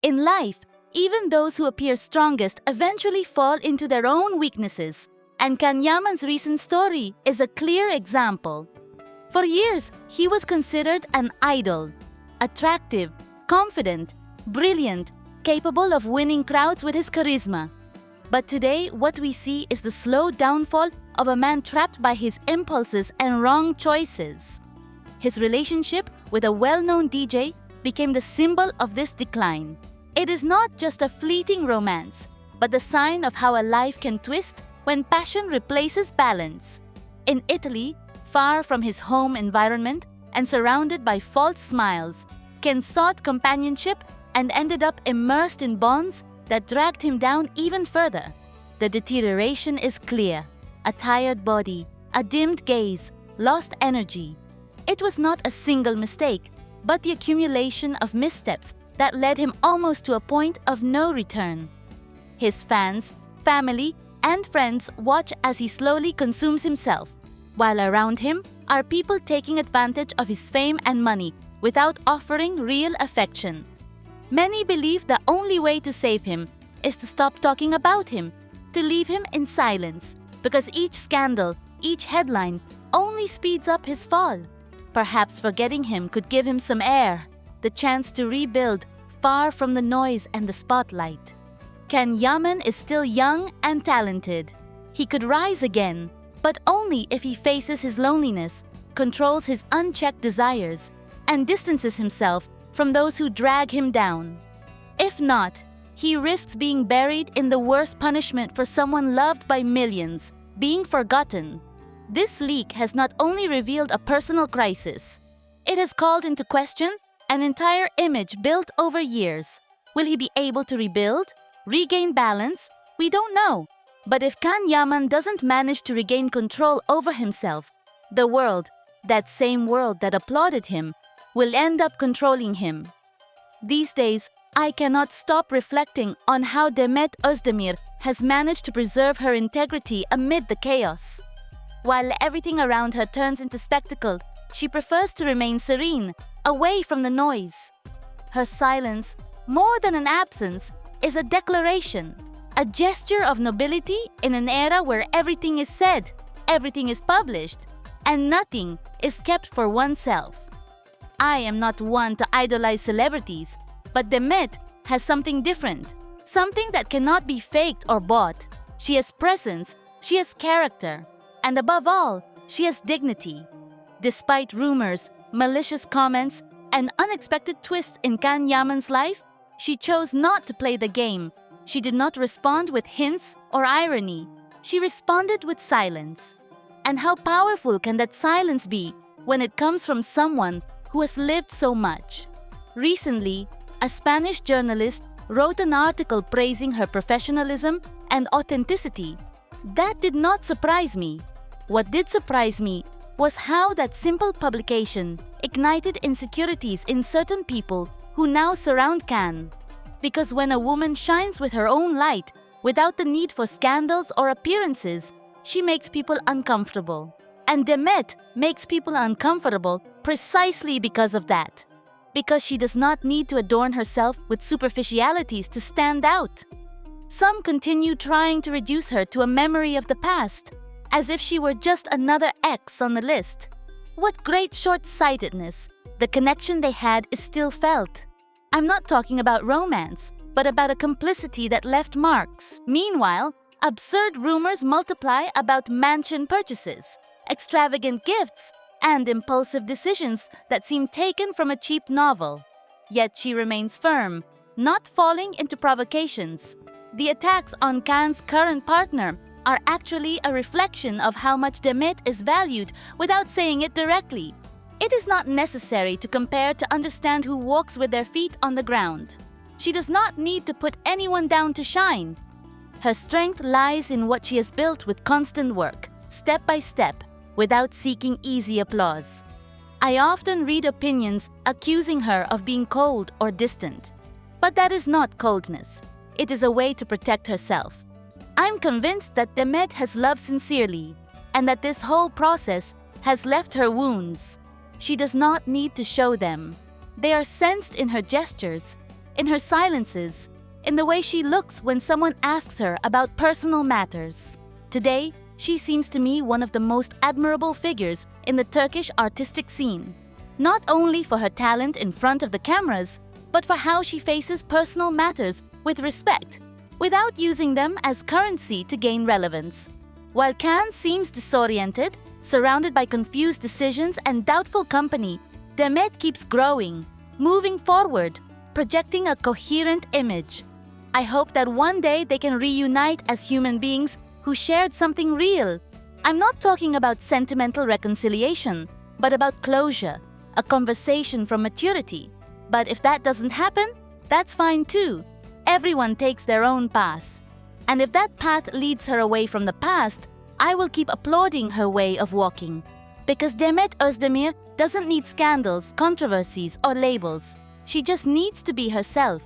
In life, even those who appear strongest eventually fall into their own weaknesses, and Yaman's recent story is a clear example. For years, he was considered an idol, attractive, confident, brilliant, capable of winning crowds with his charisma. But today, what we see is the slow downfall of a man trapped by his impulses and wrong choices. His relationship with a well-known DJ became the symbol of this decline. It is not just a fleeting romance, but the sign of how a life can twist when passion replaces balance. In Italy, far from his home environment and surrounded by false smiles, Ken sought companionship and ended up immersed in bonds that dragged him down even further. The deterioration is clear: a tired body, a dimmed gaze, lost energy. It was not a single mistake, but the accumulation of missteps that led him almost to a point of no return. His fans, family, and friends watch as he slowly consumes himself, while around him are people taking advantage of his fame and money without offering real affection. Many believe the only way to save him is to stop talking about him, to leave him in silence, because each scandal, each headline only speeds up his fall. Perhaps forgetting him could give him some air, the chance to rebuild far from the noise and the spotlight. Yaman is still young and talented. He could rise again, but only if he faces his loneliness, controls his unchecked desires, and distances himself from those who drag him down. If not, he risks being buried in the worst punishment for someone loved by millions, being forgotten. This leak has not only revealed a personal crisis, it has called into question an entire image built over years. Will he be able to rebuild, regain balance? We don't know. But if Yaman doesn't manage to regain control over himself, the world, that same world that applauded him, will end up controlling him. These days, I cannot stop reflecting on how Demet Özdemir has managed to preserve her integrity amid the chaos. While everything around her turns into spectacle, she prefers to remain serene, away from the noise. Her silence, more than an absence, is a declaration, a gesture of nobility in an era where everything is said, everything is published, and nothing is kept for oneself. I am not one to idolize celebrities, but Demet has something different, something that cannot be faked or bought. She has presence, she has character, and above all, she has dignity. Despite rumors, malicious comments, and unexpected twists in Yaman's life, she chose not to play the game. She did not respond with hints or irony. She responded with silence. And how powerful can that silence be when it comes from someone who has lived so much? Recently, a Spanish journalist wrote an article praising her professionalism and authenticity. That did not surprise me. What did surprise me was how that simple publication ignited insecurities in certain people who now surround Can. Because when a woman shines with her own light, without the need for scandals or appearances, she makes people uncomfortable. And Demet makes people uncomfortable precisely because of that. Because she does not need to adorn herself with superficialities to stand out. Some continue trying to reduce her to a memory of the past, as if she were just another X on the list. What great short-sightedness! The connection they had is still felt. I'm not talking about romance, but about a complicity that left marks. Meanwhile, absurd rumors multiply about mansion purchases, extravagant gifts, and impulsive decisions that seem taken from a cheap novel. Yet she remains firm, not falling into provocations. The attacks on Can's current partner are actually a reflection of how much Demet is valued without saying it directly. It is not necessary to compare to understand who walks with their feet on the ground. She does not need to put anyone down to shine. Her strength lies in what she has built with constant work, step by step, without seeking easy applause. I often read opinions accusing her of being cold or distant. But that is not coldness. It is a way to protect herself. I'm convinced that Demet has loved sincerely, and that this whole process has left her wounds. She does not need to show them. They are sensed in her gestures, in her silences, in the way she looks when someone asks her about personal matters. Today, she seems to me one of the most admirable figures in the Turkish artistic scene, not only for her talent in front of the cameras, but for how she faces personal matters with respect, without using them as currency to gain relevance. While Can seems disoriented, surrounded by confused decisions and doubtful company, Demet keeps growing, moving forward, projecting a coherent image. I hope that one day they can reunite as human beings who shared something real. I'm not talking about sentimental reconciliation, but about closure, a conversation from maturity. But if that doesn't happen, that's fine too. Everyone takes their own path. And if that path leads her away from the past, I will keep applauding her way of walking. Because Demet Özdemir doesn't need scandals, controversies, or labels. She just needs to be herself.